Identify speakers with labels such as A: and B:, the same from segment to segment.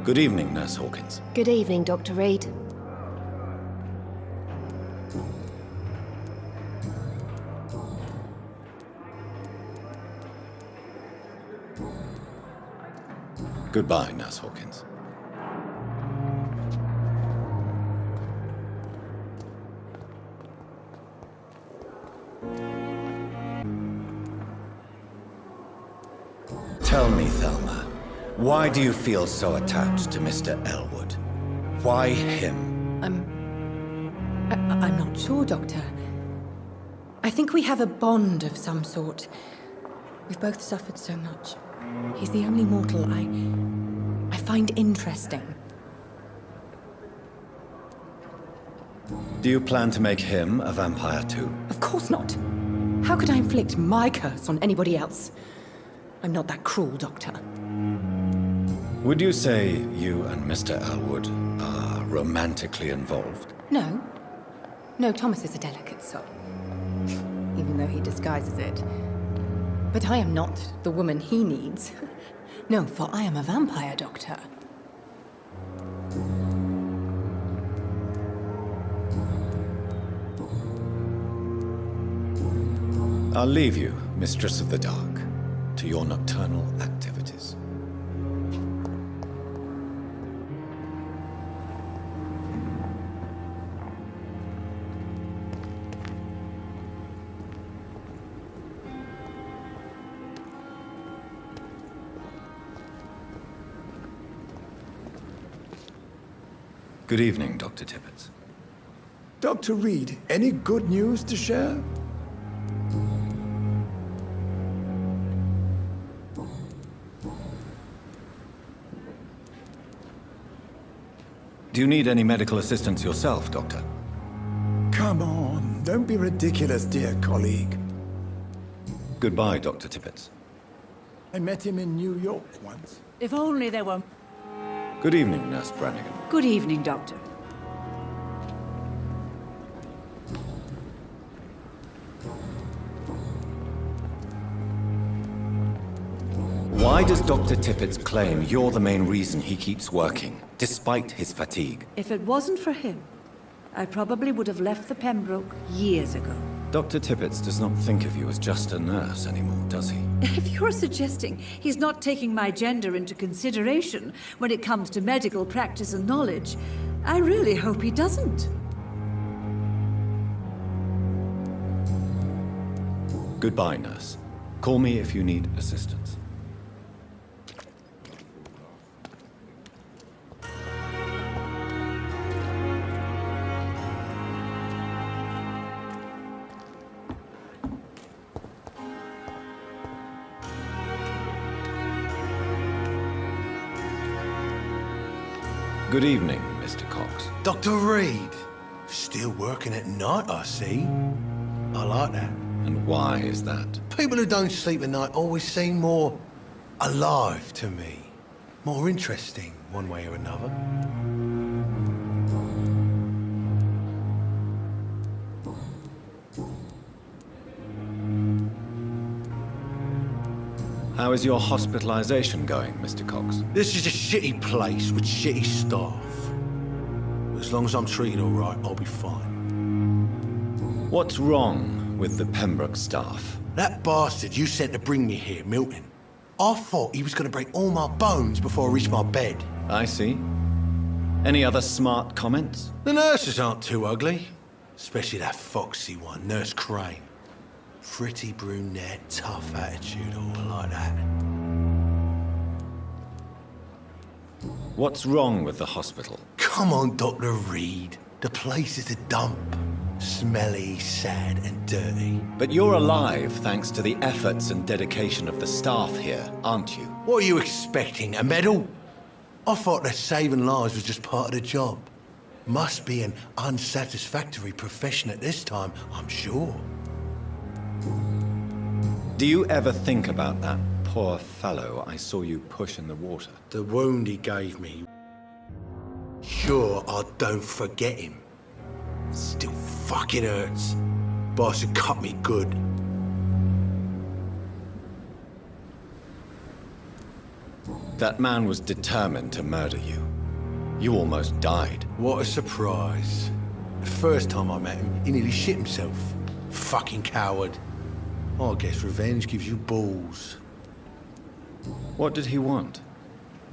A: Good evening, Nurse Hawkins.
B: Good evening, Dr. Reed.
A: Goodbye, Nurse Hawkins. Tell me, Thelma, why do you feel so attached to Mr. Elwood? Why him?
C: I'm not sure, Doctor. I think we have a bond of some sort. We've both suffered so much. He's the only mortal I find interesting.
A: Do you plan to make him a vampire too?
C: Of course not. How could I inflict my curse on anybody else? I'm not that cruel, Doctor.
A: Would you say you and Mr. Elwood are romantically involved?
C: No. No, Thomas is a delicate soul. Even though he disguises it. But I am not the woman he needs. No, for I am a vampire, Doctor.
A: I'll leave you, Mistress of the Dark, to your nocturnal activities. Good evening, Dr. Tippett.
D: Dr. Reed, any good news to share?
A: Do you need any medical assistance yourself, Doctor?
D: Come on, don't be ridiculous, dear colleague.
A: Goodbye, Dr. Tippett.
D: I met him in New York once.
E: If only there were...
A: Good evening, Nurse Brannigan.
E: Good evening, Doctor.
A: Why does Dr. Tippett claim you're the main reason he keeps working, despite his fatigue?
E: If it wasn't for him, I probably would have left the Pembroke years ago.
A: Dr. Tippett does not think of you as just a nurse anymore, does he?
E: If you're suggesting he's not taking my gender into consideration when it comes to medical practice and knowledge, I really hope he doesn't.
A: Goodbye, nurse. Call me if you need assistance. Good evening, Mr. Cox.
F: Dr. Reed. Still working at night, I see. I like that.
A: And why is that?
F: People who don't sleep at night always seem more alive to me. More interesting, one way or another.
A: How is your hospitalization going, Mr. Cox?
F: This is a shitty place with shitty staff. As long as I'm treated all right, I'll be fine.
A: What's wrong with the Pembroke staff?
F: That bastard you sent to bring me here, Milton, I thought he was going to break all my bones before I reached my bed.
A: I see. Any other smart comments?
F: The nurses aren't too ugly. Especially that foxy one, Nurse Crane. Pretty brunette, tough attitude, all like that.
A: What's wrong with the hospital?
F: Come on, Dr. Reed. The place is a dump. Smelly, sad, and dirty.
A: But you're alive thanks to the efforts and dedication of the staff here, aren't you?
F: What are you expecting, a medal? I thought that saving lives was just part of the job. Must be an unsatisfactory profession at this time, I'm sure.
A: Do you ever think about that poor fellow I saw you push in the water?
F: The wound he gave me. Sure, I don't forget him. Still fucking hurts. Boss had cut me good.
A: That man was determined to murder you. You almost died.
F: What a surprise. The first time I met him, he nearly shit himself. Fucking coward. I guess revenge gives you balls.
A: What did he want?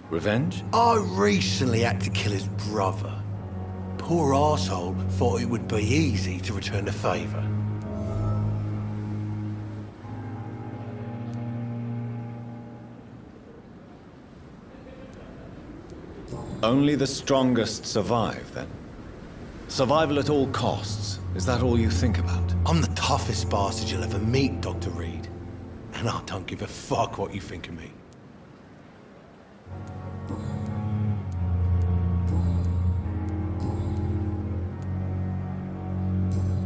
A: Revenge?
F: I recently had to kill his brother. Poor arsehole thought it would be easy to return the favour.
A: Only the strongest survive, then? Survival at all costs. Is that all you think about?
F: I'm the toughest bastard you'll ever meet, Dr. Reed. And I don't give a fuck what you think of me.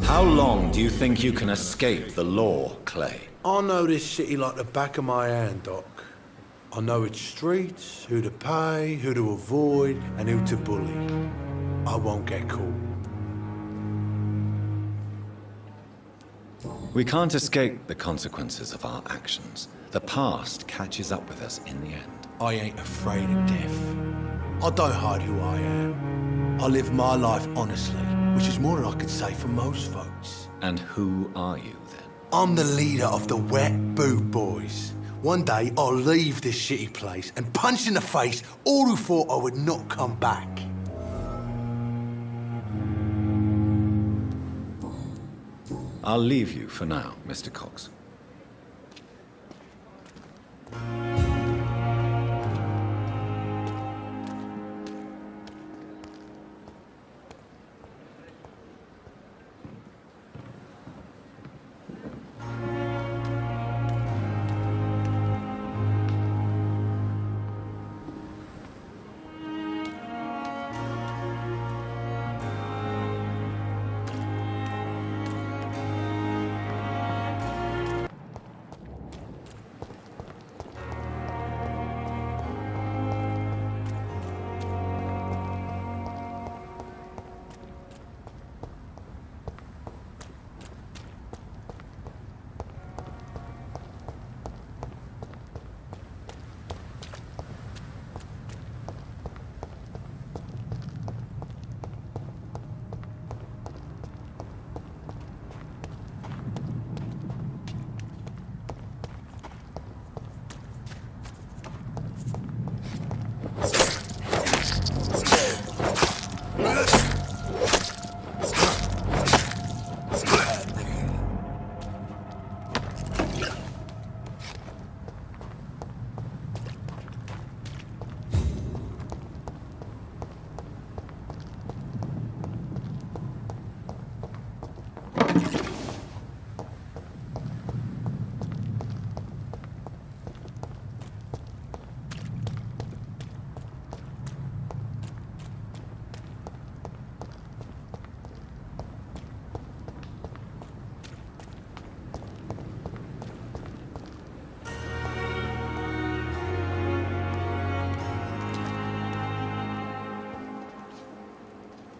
A: How long do you think you can escape the law, Clay?
F: I know this city like the back of my hand, Doc. I know its streets, who to pay, who to avoid, and who to bully. I won't get caught.
A: We can't escape the consequences of our actions. The past catches up with us in the end.
F: I ain't afraid of death. I don't hide who I am. I live my life honestly, which is more than I could say for most folks.
A: And who are you, then?
F: I'm the leader of the Wet Boot Boys. One day, I'll leave this shitty place and punch in the face all who thought I would not come back.
A: I'll leave you for now, Mr. Cox.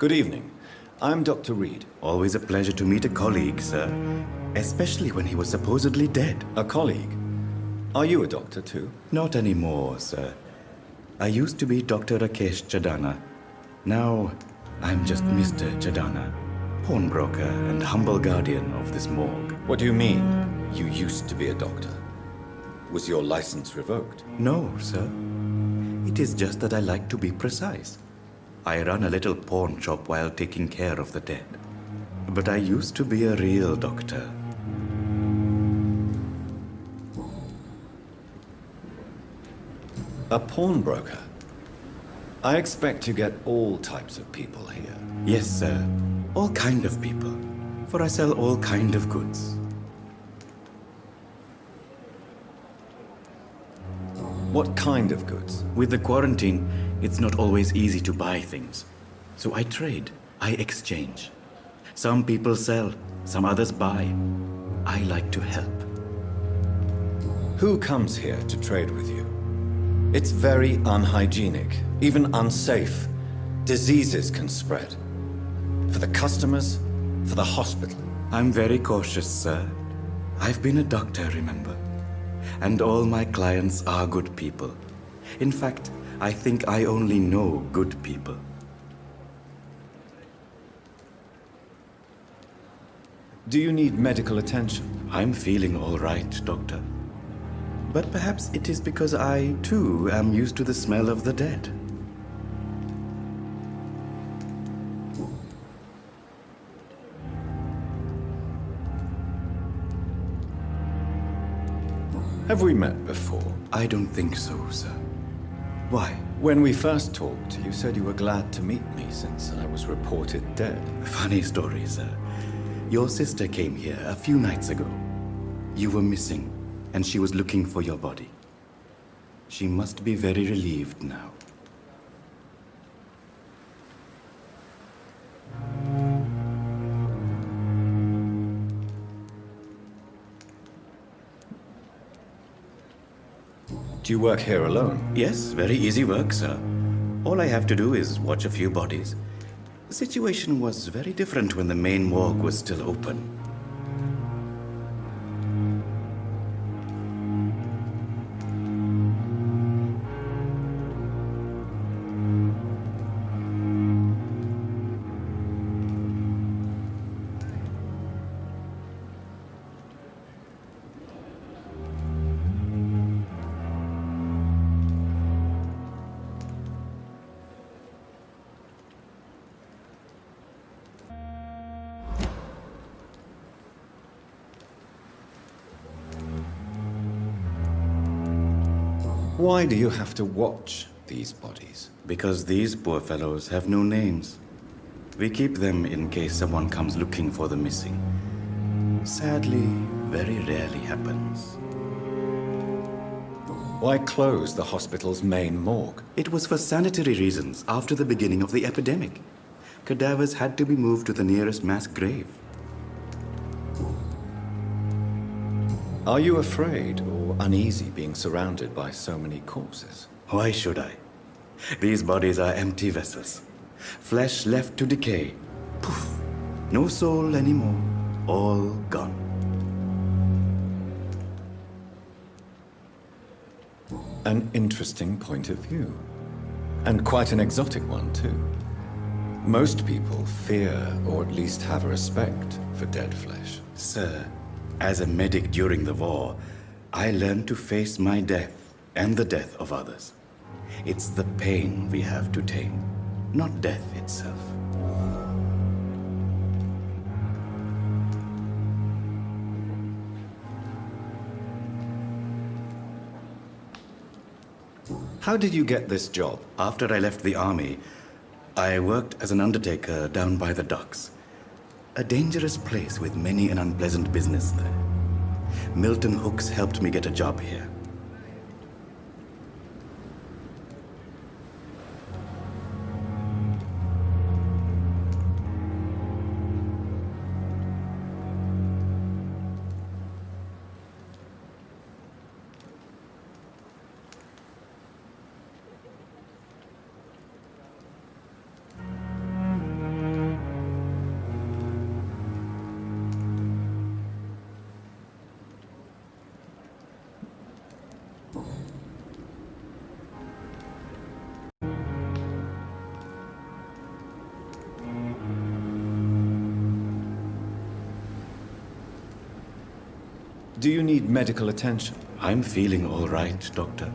A: Good evening. I'm Dr. Reed.
B: Always a pleasure to meet a colleague, sir. Especially when he was supposedly dead.
A: A colleague. Are you a doctor, too?
B: Not anymore, sir. I used to be Dr. Rakesh Chadana. Now, I'm just Mr. Chadana, pawnbroker and humble guardian of this morgue.
A: What do you mean, you used to be a doctor? Was your license revoked?
B: No, sir. It is just that I like to be precise. I run a little pawn shop while taking care of the dead. But I used to be a real doctor.
A: A pawnbroker? I expect you get all types of people here.
B: Yes, sir. All kind of people. For I sell all kind of goods.
A: What kind of goods?
B: With the quarantine, it's not always easy to buy things. So I trade, I exchange. Some people sell, some others buy. I like to help.
A: Who comes here to trade with you? It's very unhygienic, even unsafe. Diseases can spread. For the customers, for the hospital.
B: I'm very cautious, sir. I've been a doctor, remember? And all my clients are good people. In fact, I think I only know good people.
A: Do you need medical attention?
B: I'm feeling all right, Doctor. But perhaps it is because I, too, am used to the smell of the dead.
A: Have we met before?
B: I don't think so, sir. Why?
A: When we first talked, you said you were glad to meet me since I was reported dead.
B: Funny story, sir. Your sister came here a few nights ago. You were missing, and she was looking for your body. She must be very relieved now.
A: Do you work here alone?
B: Yes, very easy work, sir. All I have to do is watch a few bodies. The situation was very different when the main morgue was still open.
A: Why do you have to watch these bodies?
B: Because these poor fellows have no names. We keep them in case someone comes looking for the missing. Sadly, very rarely happens.
A: Why close the hospital's main morgue?
B: It was for sanitary reasons after the beginning of the epidemic. Cadavers had to be moved to the nearest mass grave.
A: Are you afraid or uneasy being surrounded by so many corpses?
B: Why should I? These bodies are empty vessels. Flesh left to decay. Poof. No soul anymore. All gone.
A: An interesting point of view. And quite an exotic one, too. Most people fear, or at least have a respect, for dead flesh.
B: Sir, as a medic during the war, I learned to face my death and the death of others. It's the pain we have to tame, not death itself.
A: How did you get this job?
B: After I left the army, I worked as an undertaker down by the docks. A dangerous place with many an unpleasant business there. Milton Hooks helped me get a job here.
A: Do you need medical attention?
B: I'm feeling all right, Doctor.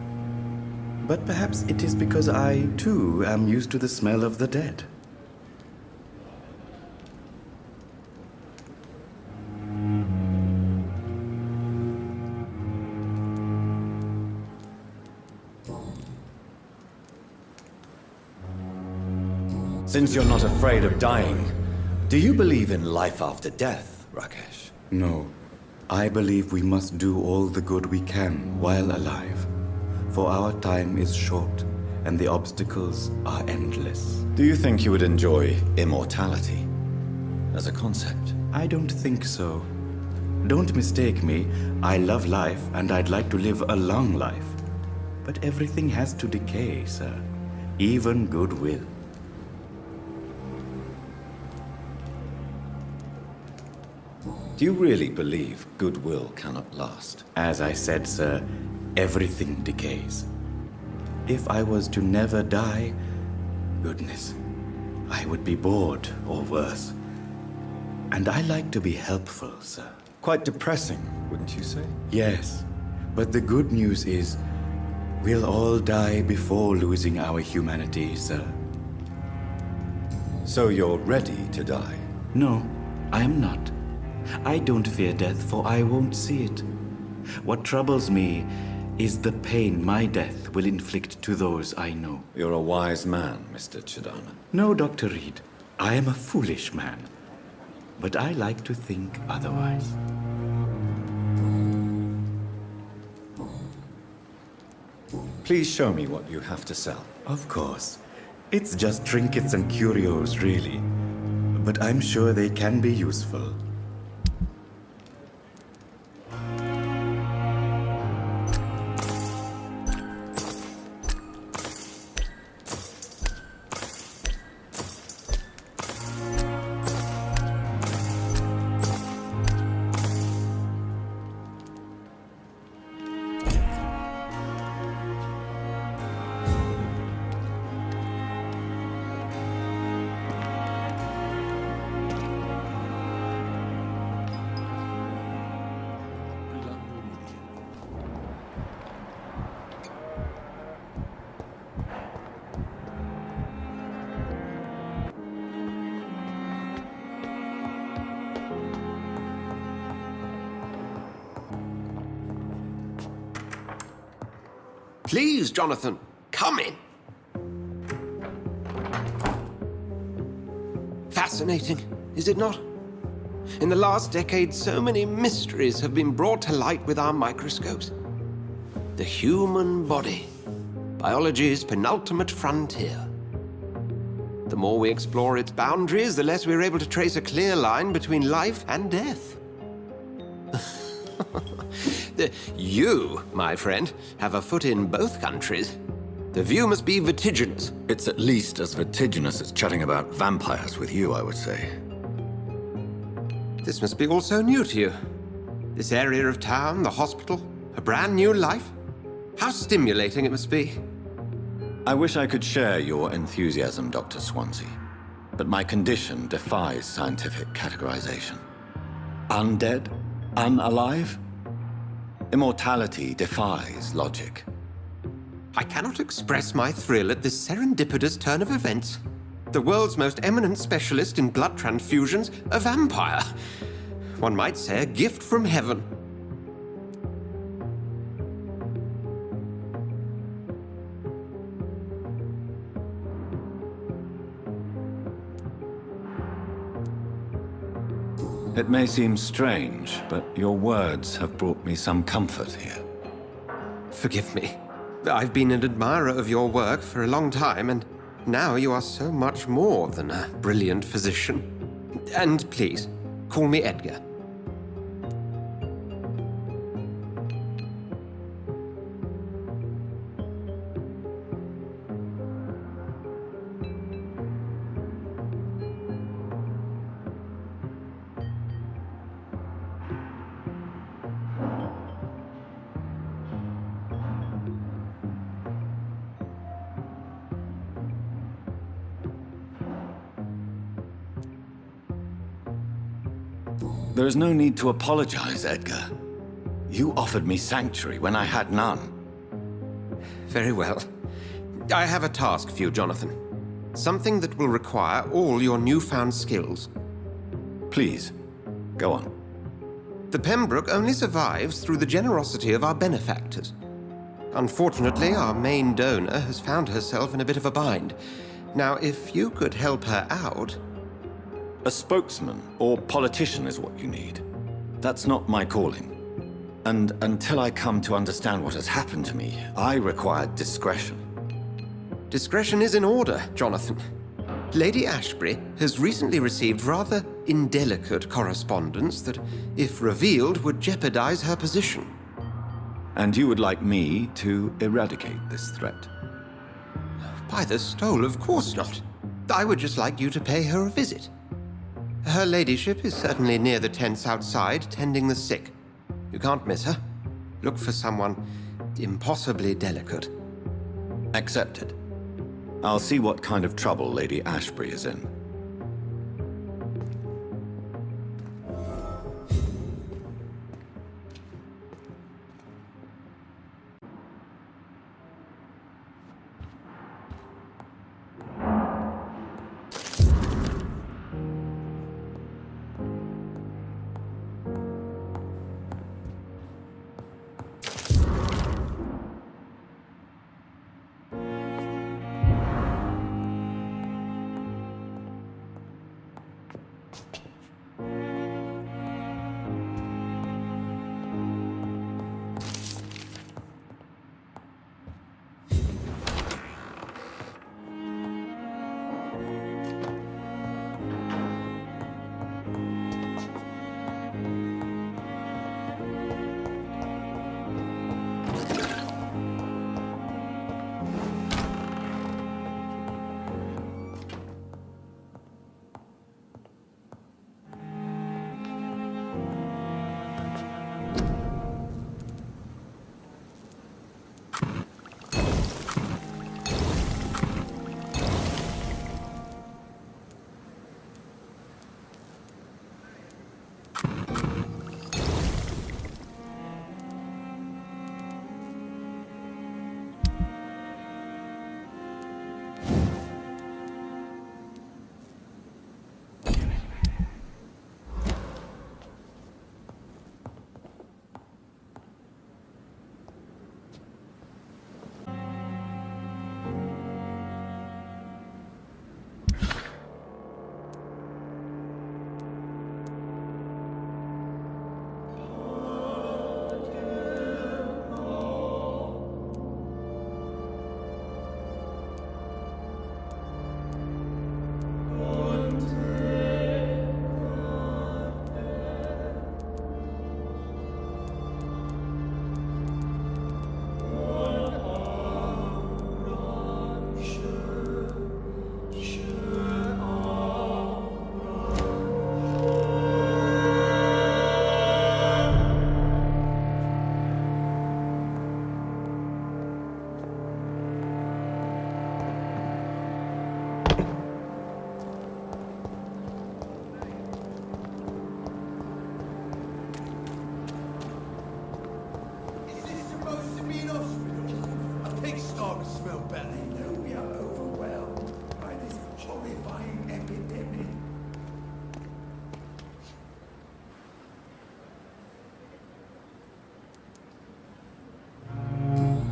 B: But perhaps it is because I, too, am used to the smell of the dead.
A: Since you're not afraid of dying, do you believe in life after death, Rakesh?
B: No. I believe we must do all the good we can while alive. For our time is short, and the obstacles are endless.
A: Do you think you would enjoy immortality as a concept?
B: I don't think so. Don't mistake me. I love life, and I'd like to live a long life. But everything has to decay, sir. Even goodwill.
A: Do you really believe goodwill cannot last?
B: As I said, sir, everything decays. If I was to never die, goodness, I would be bored or worse. And I like to be helpful, sir.
A: Quite depressing, wouldn't you say?
B: Yes, but the good news is we'll all die before losing our humanity, sir.
A: So you're ready to die?
B: No, I am not. I don't fear death, for I won't see it. What troubles me is the pain my death will inflict to those I know.
A: You're a wise man, Mr. Chidana.
B: No, Dr. Reed, I am a foolish man. But I like to think otherwise.
A: Please show me what you have to sell.
B: Of course. It's just trinkets and curios, really. But I'm sure they can be useful.
G: Please, Jonathan, come in. Fascinating, is it not? In the last decade, so many mysteries have been brought to light with our microscopes. The human body, biology's penultimate frontier. The more we explore its boundaries, the less we're able to trace a clear line between life and death. You, my friend, have a foot in both countries. The view must be vertiginous.
A: It's at least as vertiginous as chatting about vampires with you, I would say.
G: This must be all so new to you. This area of town, the hospital, a brand new life. How stimulating it must be.
A: I wish I could share your enthusiasm, Dr. Swansea, but my condition defies scientific categorization. Undead? Unalive? Immortality defies logic.
G: I cannot express my thrill at this serendipitous turn of events. The world's most eminent specialist in blood transfusions, a vampire. One might say a gift from heaven.
A: It may seem strange, but your words have brought me some comfort here.
G: Forgive me. I've been an admirer of your work for a long time, and now you are so much more than a brilliant physician. And please, call me Edgar.
A: There is no need to apologize, Edgar. You offered me sanctuary when I had none.
G: Very well. I have a task for you, Jonathan. Something that will require all your newfound skills.
A: Please, go on.
G: The Pembroke only survives through the generosity of our benefactors. Unfortunately, our main donor has found herself in a bit of a bind. Now, if you could help her out...
A: A spokesman or politician is what you need. That's not my calling. And until I come to understand what has happened to me, I require discretion.
G: Discretion is in order, Jonathan. Lady Ashbury has recently received rather indelicate correspondence that, if revealed, would jeopardize her position.
A: And you would like me to eradicate this threat?
G: By the stole, of course not. I would just like you to pay her a visit. Her ladyship is certainly near the tents outside, tending the sick. You can't miss her. Look for someone impossibly delicate.
A: Accepted. I'll see what kind of trouble Lady Ashbury is in.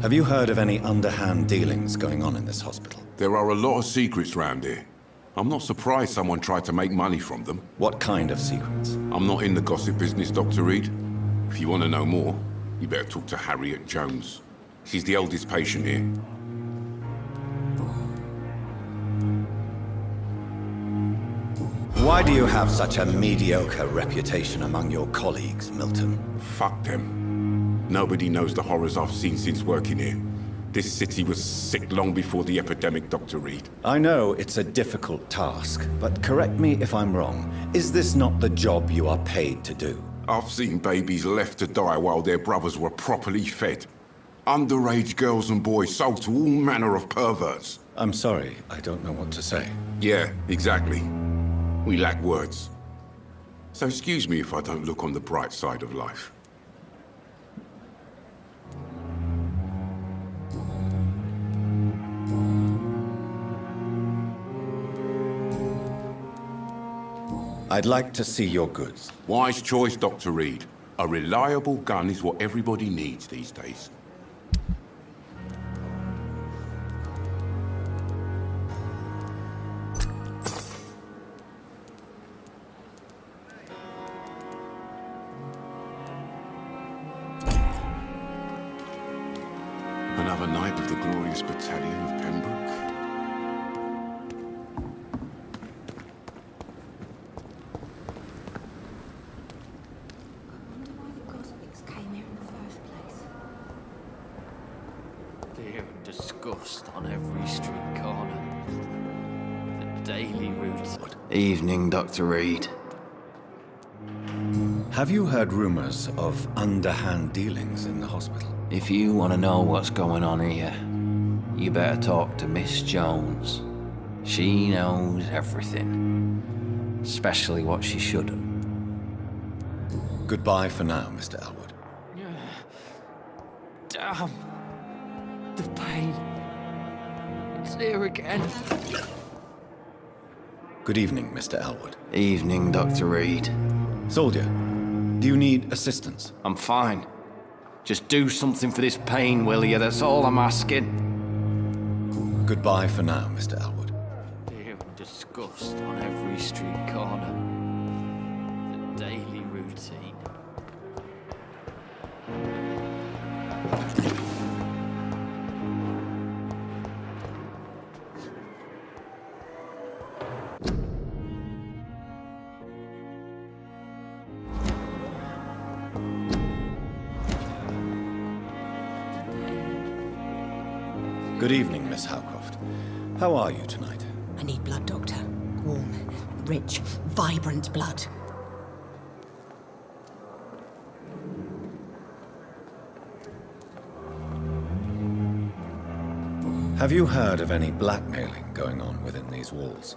A: Have you heard of any underhand dealings going on in this hospital?
H: There are a lot of secrets round here. I'm not surprised someone tried to make money from them.
A: What kind of secrets?
H: I'm not in the gossip business, Dr. Reed. If you want to know more, you better talk to Harriet Jones. She's the oldest patient here.
A: Why do you have such a mediocre reputation among your colleagues, Milton?
H: Fuck them. Nobody knows the horrors I've seen since working here. This city was sick long before the epidemic, Dr. Reed.
A: I know it's a difficult task, but correct me if I'm wrong. Is this not the job you are paid to do?
H: I've seen babies left to die while their brothers were properly fed. Underage girls and boys sold to all manner of perverts.
A: I'm sorry, I don't know what to say.
H: Yeah, exactly. We lack words. So excuse me if I don't look on the bright side of life.
A: I'd like to see your goods.
H: Wise choice, Dr. Reed. A reliable gun is what everybody needs these days. Another night with the glorious battalion of Pembroke.
I: Fear and disgust on every street corner. The daily routine. Evening, Dr. Reed.
A: Have you heard rumors of underhand dealings in the hospital?
I: If you want to know what's going on here, You better talk to Miss Jones. She knows everything. Especially what she shouldn't.
A: Goodbye for now, Mr. Elwood.
I: Damn. The pain. It's here again.
A: Good evening, Mr. Elwood.
I: Evening, Dr. Reed.
A: Soldier, do you need assistance?
I: I'm fine. Just do something for this pain, will you? That's all I'm asking.
A: Goodbye for now, Mr. Elwood.
I: Fear and disgust on every street corner. The daily routine.
A: Good evening, Miss Howcroft. How are you tonight?
C: I need blood, Doctor. Warm, rich, vibrant blood.
A: Have you heard of any blackmailing going on within these walls?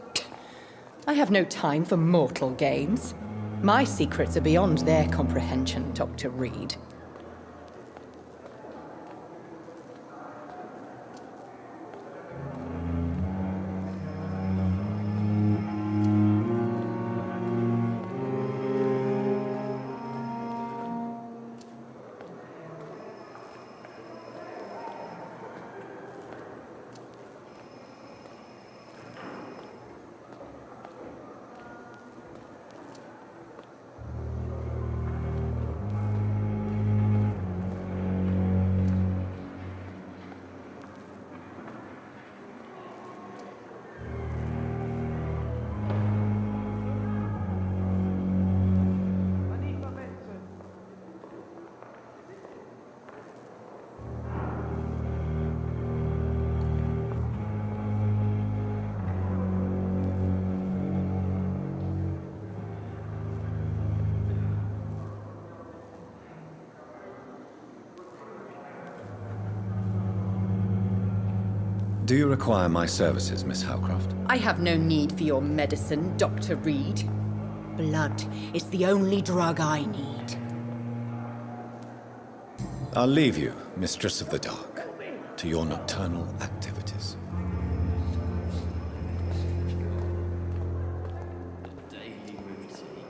C: I have no time for mortal games. My secrets are beyond their comprehension, Dr. Reed.
A: Do you require my services, Miss Howcroft?
C: I have no need for your medicine, Dr. Reed. Blood is the only drug I need.
A: I'll leave you, Mistress of the Dark, to your nocturnal activities.
I: Daily routine.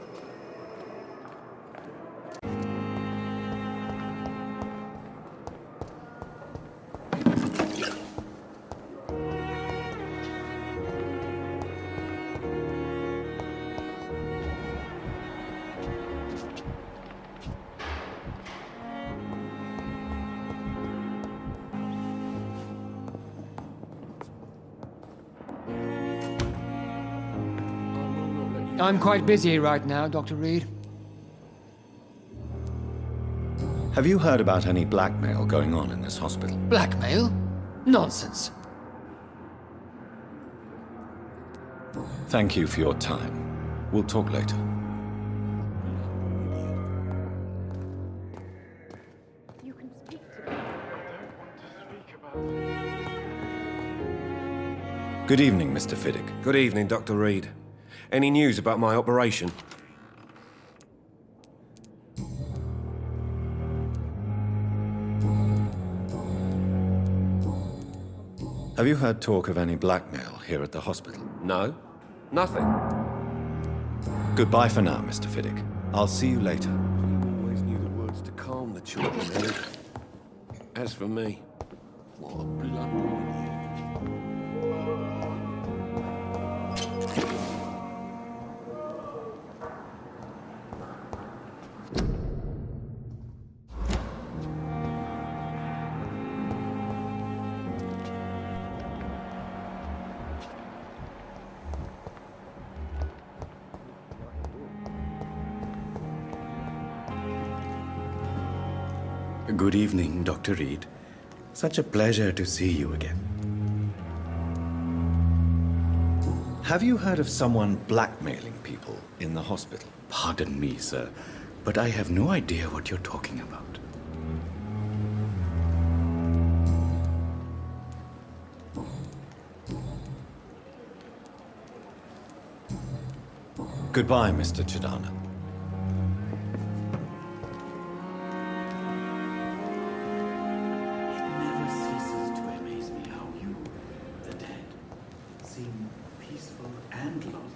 J: I'm quite busy right now, Dr. Reed.
A: Have you heard about any blackmail going on in this hospital?
J: Blackmail? Nonsense.
A: Thank you for your time. We'll talk later. Good evening, Mr. Fiddick.
G: Good evening, Dr. Reed. Any news about my operation?
A: Have you heard talk of any blackmail here at the hospital?
G: No, nothing.
A: Goodbye for now, Mr. Fiddick. I'll see you later.
G: Always knew the words to calm the children, Ellie. As for me, what a blunder.
B: Good evening, Dr. Reed. Such a pleasure to see you again.
A: Have you heard of someone blackmailing people in the hospital?
B: Pardon me, sir, but I have no idea what you're talking about.
A: Goodbye, Mr. Chidana.
B: It never ceases to amaze me how you, the dead, seem peaceful and lost.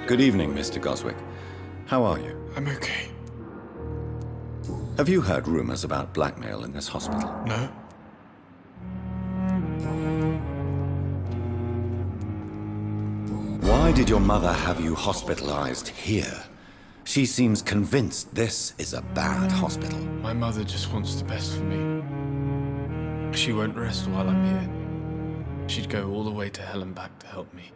A: Good evening, Mr. Goswick. How are you?
K: I'm okay.
A: Have you heard rumors about blackmail in this hospital?
K: No?
A: Why did your mother have you hospitalized here? She seems convinced this is a bad hospital.
K: My mother just wants the best for me. She won't rest while I'm here. She'd go all the way to hell and back to help me.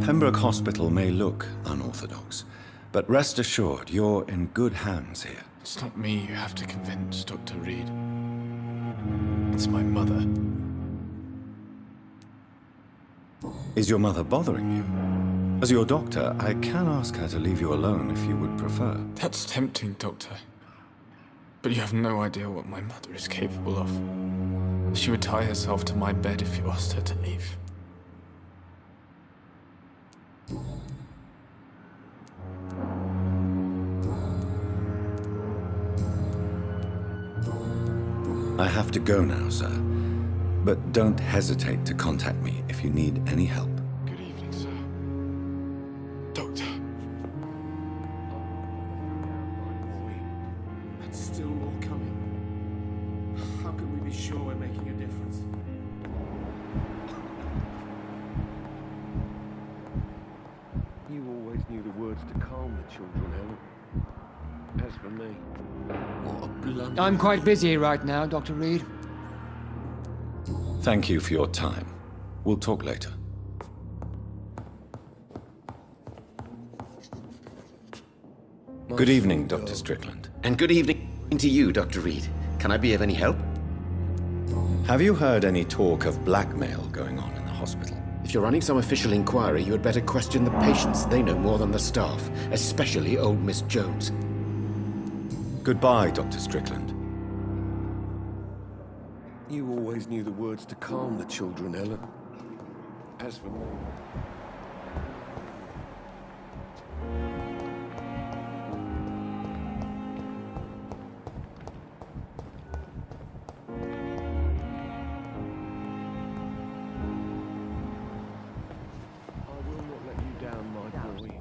A: Pembroke Hospital may look unorthodox, but rest assured you're in good hands here.
K: It's not me you have to convince, Dr. Reed. It's my mother.
A: Is your mother bothering you? As your doctor, I can ask her to leave you alone if you would prefer.
K: That's tempting, Doctor. But you have no idea what my mother is capable of. She would tie herself to my bed if you asked her to leave.
A: I have to go now, sir. But don't hesitate to contact me if you need any help.
K: Good evening, sir. Doctor.
L: And still more coming. How can we be sure we're making a difference?
M: You always knew the words to calm the children, Helen. As for me, what a blunder.
J: I'm quite busy right now, Dr. Reed.
A: Thank you for your time. We'll talk later. Good evening, Dr. Strickland.
N: And good evening to you, Dr. Reed. Can I be of any help?
A: Have you heard any talk of blackmail going on in the hospital?
N: If you're running some official inquiry, you had better question the patients. They know more than the staff, especially old Miss Jones.
A: Goodbye, Dr. Strickland.
M: You always knew the words to calm the children, Helen. As for me... I will not let you down, my boy.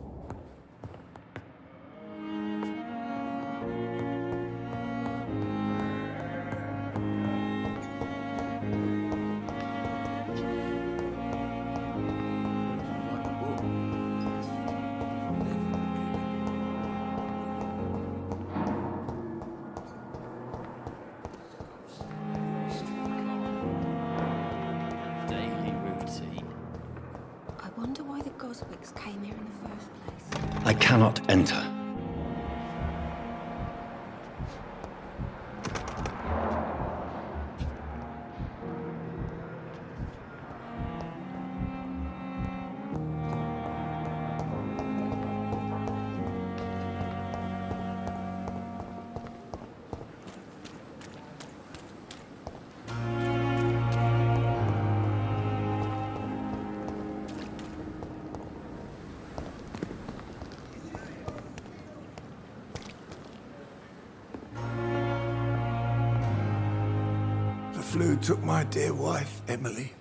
I: Daily routine.
C: I wonder why the Goswicks came here in the first place.
A: I cannot enter.
D: The flu took my dear wife, Emily.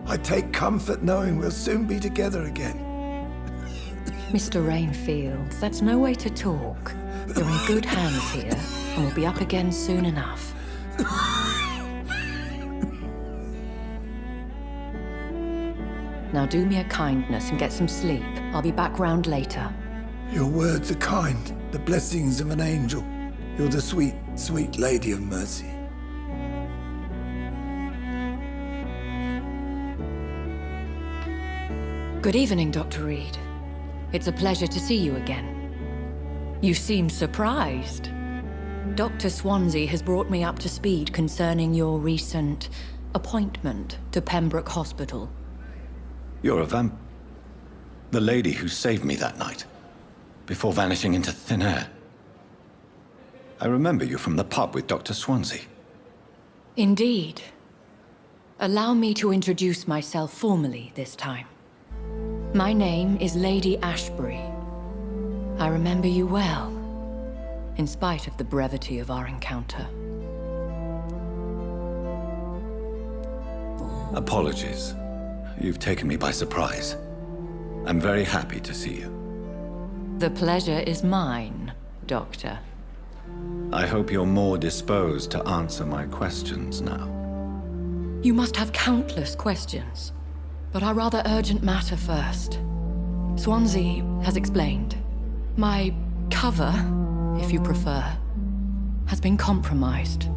D: I take comfort knowing we'll soon be together again.
O: Mr. Rainfield, that's no way to talk. You're in good hands here, and we'll be up again soon enough. Now do me a kindness and get some sleep. I'll be back round later.
D: Your words are kind, the blessings of an angel. You're the sweet, sweet Lady of Mercy.
O: Good evening, Dr. Reed. It's a pleasure to see you again. You seem surprised. Dr. Swansea has brought me up to speed concerning your recent appointment to Pembroke Hospital.
A: You're a the lady who saved me that night, before vanishing into thin air. I remember you from the pub with Dr. Swansea.
O: Indeed. Allow me to introduce myself formally this time. My name is Lady Ashbury. I remember you well, in spite of the brevity of our encounter.
A: Apologies. You've taken me by surprise. I'm very happy to see you.
O: The pleasure is mine, Doctor.
A: I hope you're more disposed to answer my questions now.
O: You must have countless questions, but our rather urgent matter first. Swansea has explained. My cover, if you prefer, has been compromised.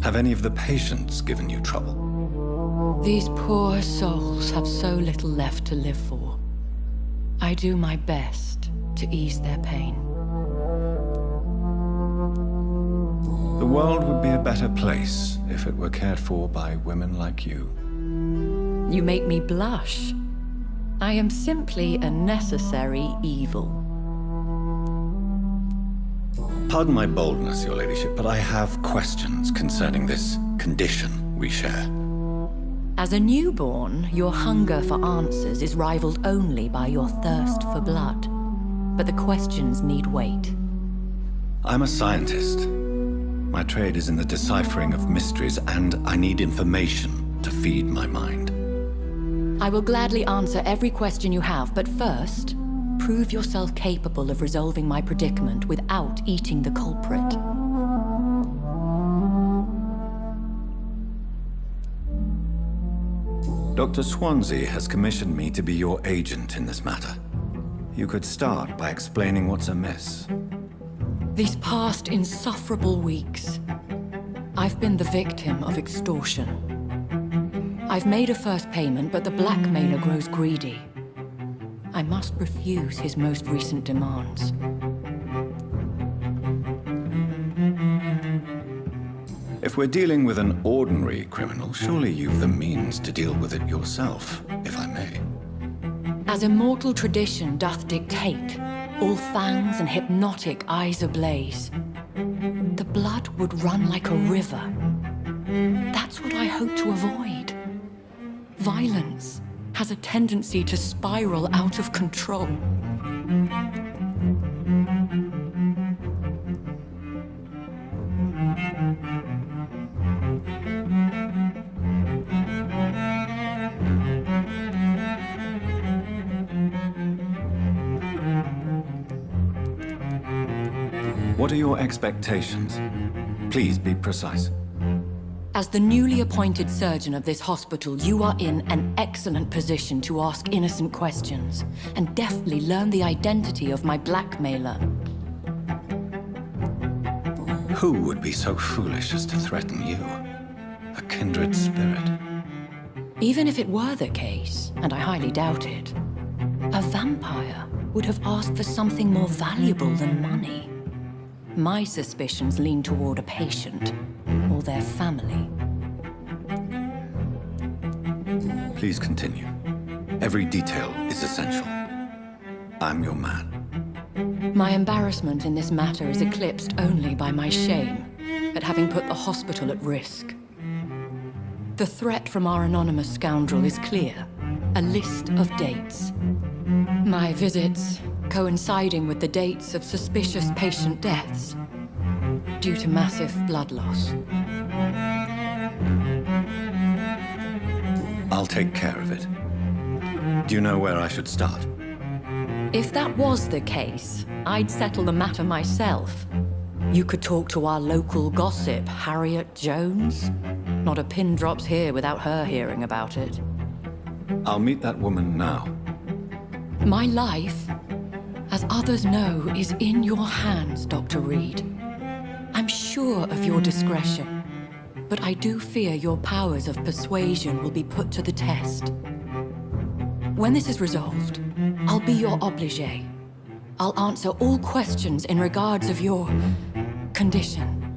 A: Have any of the patients given you trouble?
O: These poor souls have so little left to live for. I do my best to ease their pain.
A: The world would be a better place if it were cared for by women like you.
O: You make me blush. I am simply a necessary evil.
A: Pardon my boldness, Your Ladyship, but I have questions concerning this condition we share.
O: As a newborn, your hunger for answers is rivaled only by your thirst for blood. But the questions need wait.
A: I'm a scientist. My trade is in the deciphering of mysteries, and I need information to feed my mind.
O: I will gladly answer every question you have, but first, prove yourself capable of resolving my predicament without eating the culprit.
A: Dr. Swansea has commissioned me to be your agent in this matter. You could start by explaining what's amiss.
O: These past insufferable weeks, I've been the victim of extortion. I've made a first payment, but the blackmailer grows greedy. I must refuse his most recent demands.
A: If we're dealing with an ordinary criminal, surely you've the means to deal with it yourself, if I may.
O: As immortal tradition doth dictate, all fangs and hypnotic eyes ablaze, the blood would run like a river. That's what I hope to avoid. Violence has a tendency to spiral out of control.
A: What are your expectations? Please be precise.
O: As the newly appointed surgeon of this hospital, you are in an excellent position to ask innocent questions and deftly learn the identity of my blackmailer.
A: Who would be so foolish as to threaten you? A kindred spirit.
O: Even if it were the case, and I highly doubt it, a vampire would have asked for something more valuable than money. My suspicions lean toward a patient or their family.
A: Please continue. Every detail is essential. I'm your man.
O: My embarrassment in this matter is eclipsed only by my shame at having put the hospital at risk. The threat from our anonymous scoundrel is clear. A list of dates. My visits coinciding with the dates of suspicious patient deaths due to massive blood loss.
A: I'll take care of it. Do you know where I should start?
O: If that was the case, I'd settle the matter myself. You could talk to our local gossip, Harriet Jones. Not a pin drops here without her hearing about it.
A: I'll meet that woman now.
O: My life, as others know, is in your hands, Dr. Reed. I'm sure of your discretion, but I do fear your powers of persuasion will be put to the test. When this is resolved, I'll be your obligé. I'll answer all questions in regards of your condition.